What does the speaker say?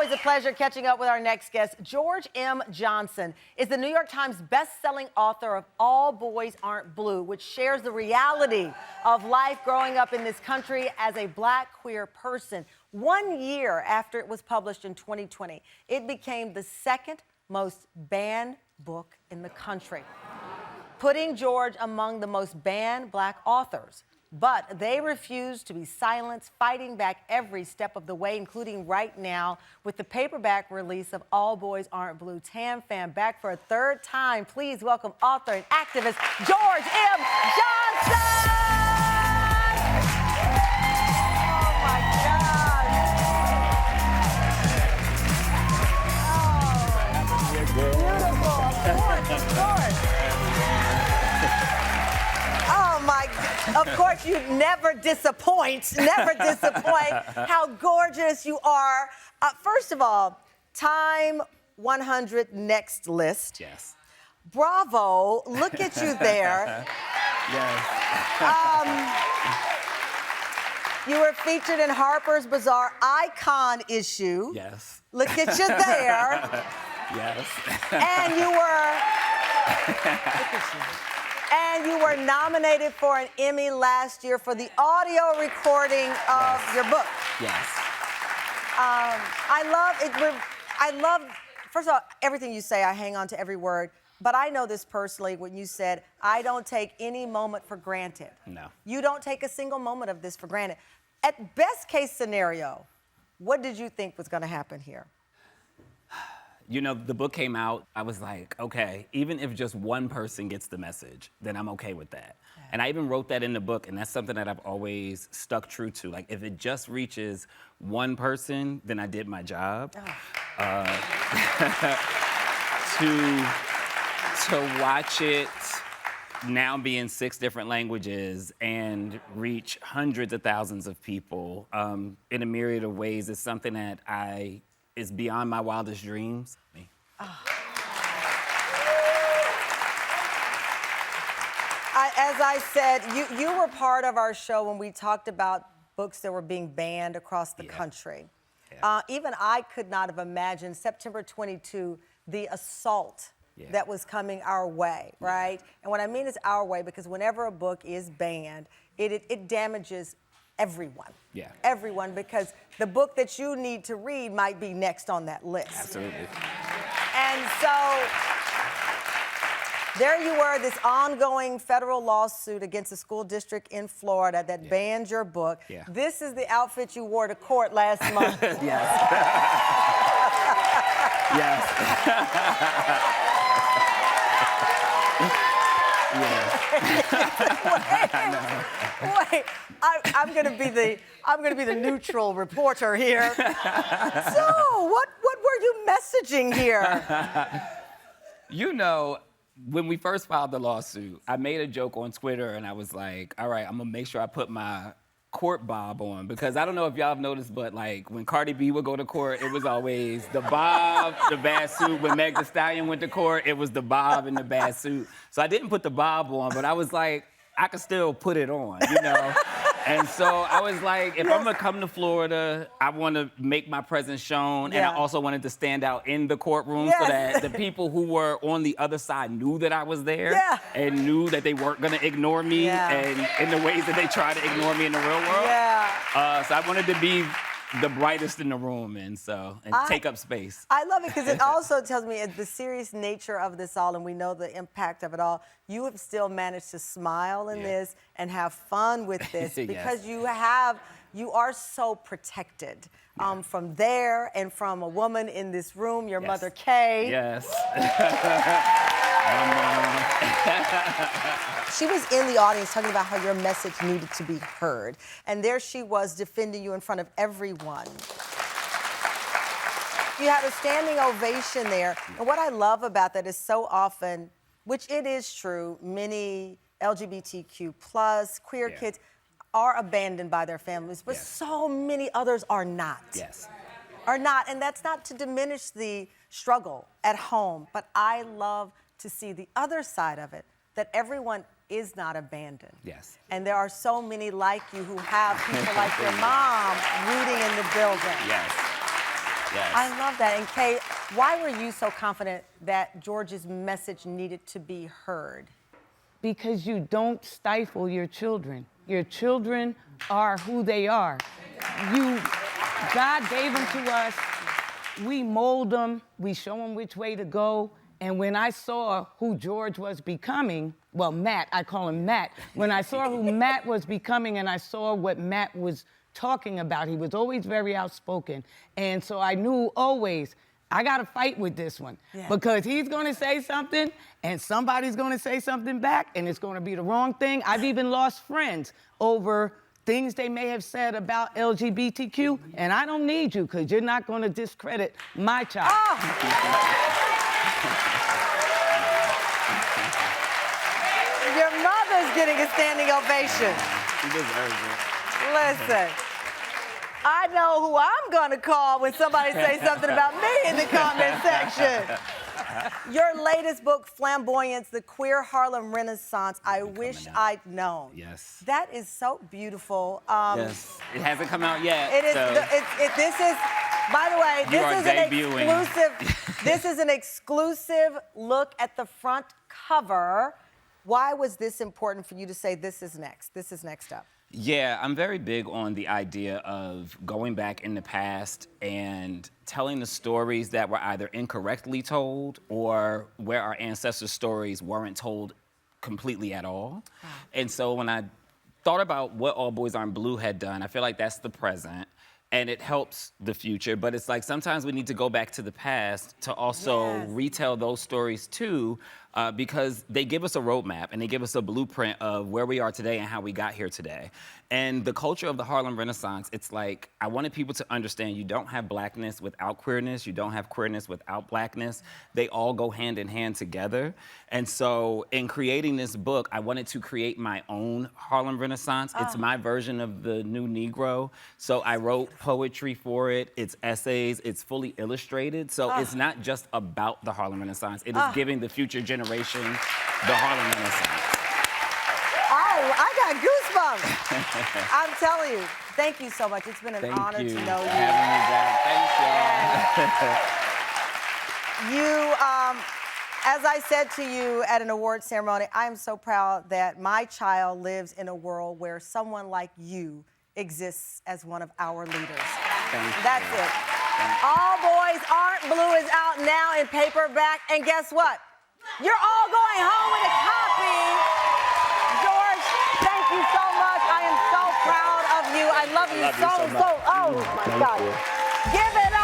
always a pleasure catching up with our next guest. George M. Johnson is the New York Times best-selling author of All Boys Aren't Blue, which shares the reality of life growing up in this country as a Black queer person. 1 year after it was published in 2020, it became the second most banned book in the country, putting George among the most banned Black authors. But they refuse to be silenced, fighting back every step of the way, including right now with the paperback release of All Boys Aren't Blue. Tam fam, back for a third time. Please welcome author and activist George M. Johnson! Oh, my God. Oh, beautiful. Of course. Oh, my God. Of course, you never disappoint. Never disappoint. How gorgeous you are. First of all, Time 100 Next List. Yes. Bravo. Look at you there. Yes. You were featured in Harper's Bazaar Icon issue. Yes. Look at you there. Yes. And you were... And you were nominated for an Emmy last year for the audio recording of your book. Yes. I love it. First of all, everything you say, I hang on to every word. But I know this personally when you said, I don't take any moment for granted. No. You don't take a single moment of this for granted. At best case scenario, what did you think was going to happen here? You know, the book came out, I was like, okay, even if just one person gets the message, then I'm okay with that. Yeah. And I even wrote that in the book, and that's something that I've always stuck true to. Like, if it just reaches one person, then I did my job. Oh. To watch it now be in 6 different languages and reach hundreds of thousands of people in a myriad of ways is something that is beyond my wildest dreams. Oh. As I said, you were part of our show when we talked about books that were being banned across the country. Yeah. Even I could not have imagined September 22, the assault that was coming our way, right? And what I mean is our way, because whenever a book is banned, it damages everyone. Yeah. Everyone, because the book that you need to read might be next on that list. Absolutely. And so there you were, this ongoing federal lawsuit against a school district in Florida that banned your book. Yeah. This is the outfit you wore to court last month. Yes. Yes. Wait, I'm gonna be the neutral reporter here. So, what were you messaging here? You know, when we first filed the lawsuit, I made a joke on Twitter, and I was like, all right, I'm gonna make sure I put my court bob on, because I don't know if y'all have noticed, but like when Cardi B would go to court, it was always the bob, the bad suit. When Meg Thee Stallion went to court, it was the bob and the bad suit. So I didn't put the bob on, but I was like, I could still put it on, you know? And so I was like, if I'm gonna come to Florida, I wanna make my presence shown, and I also wanted to stand out in the courtroom so that the people who were on the other side knew that I was there and knew that they weren't gonna ignore me and in the ways that they try to ignore me in the real world. So I wanted to be the brightest in the room and take up space. I love it because it also tells me the serious nature of this all, and we know the impact of it all. You have still managed to smile in this and have fun with this because you are so protected from there and from a woman in this room, your mother Kay. Yes. She was in the audience talking about how your message needed to be heard. And there she was defending you in front of everyone. You had a standing ovation there. And what I love about that is so often, which it is true, many LGBTQ plus queer kids are abandoned by their families, but so many others are not. Yes. Are not. And that's not to diminish the struggle at home, but I love to see the other side of it, that everyone is not abandoned. Yes. And there are so many like you who have people like your mom rooting in the building. Yes. Yes. I love that. And Kay, why were you so confident that George's message needed to be heard? Because you don't stifle your children. Your children are who they are. God gave them to us. We mold them. We show them which way to go. And when I saw who George was becoming, well, Matt, I call him Matt. When I saw who Matt was becoming and I saw what Matt was talking about, he was always very outspoken. And so I knew always, I got to fight with this one. Yeah. Because he's going to say something and somebody's going to say something back and it's going to be the wrong thing. I've even lost friends over things they may have said about LGBTQ, and I don't need you because you're not going to discredit my child. Your mother's getting a standing ovation. She deserves it. Listen, I know who I'm gonna call when somebody says something about me in the comment section. Your latest book, Flamboyance, The Queer Harlem Renaissance, I Wish I'd Known. Yes. That is so beautiful. Yes. It hasn't come out yet. It is, so this is, by the way, You are debuting. This is an exclusive look at the front cover. Why was this important for you to say this is next? This is next up. Yeah, I'm very big on the idea of going back in the past and telling the stories that were either incorrectly told or where our ancestors' stories weren't told completely at all. Wow. And so when I thought about what All Boys Aren't Blue had done, I feel like that's the present. And it helps the future, but it's like sometimes we need to go back to the past to also retell those stories too, because they give us a roadmap and they give us a blueprint of where we are today and how we got here today. And the culture of the Harlem Renaissance, it's like, I wanted people to understand you don't have blackness without queerness, you don't have queerness without blackness. They all go hand in hand together. And so in creating this book, I wanted to create my own Harlem Renaissance. It's my version of the new Negro. So I wrote poetry for it, it's essays, it's fully illustrated. So it's not just about the Harlem Renaissance, it is giving the future generation the Harlem Renaissance. Oh, I got goosebumps. I'm telling you, thank you so much. It's been an honor to know you. Thank you for having me back. Thanks, y'all. You, as I said to you at an award ceremony, I am so proud that my child lives in a world where someone like you exists as one of our leaders. That's it. All Boys Aren't Blue is out now in paperback, and guess what? You're all going home with a copy. George, thank you so much. I am so proud of you. I love you so, oh my God. Give it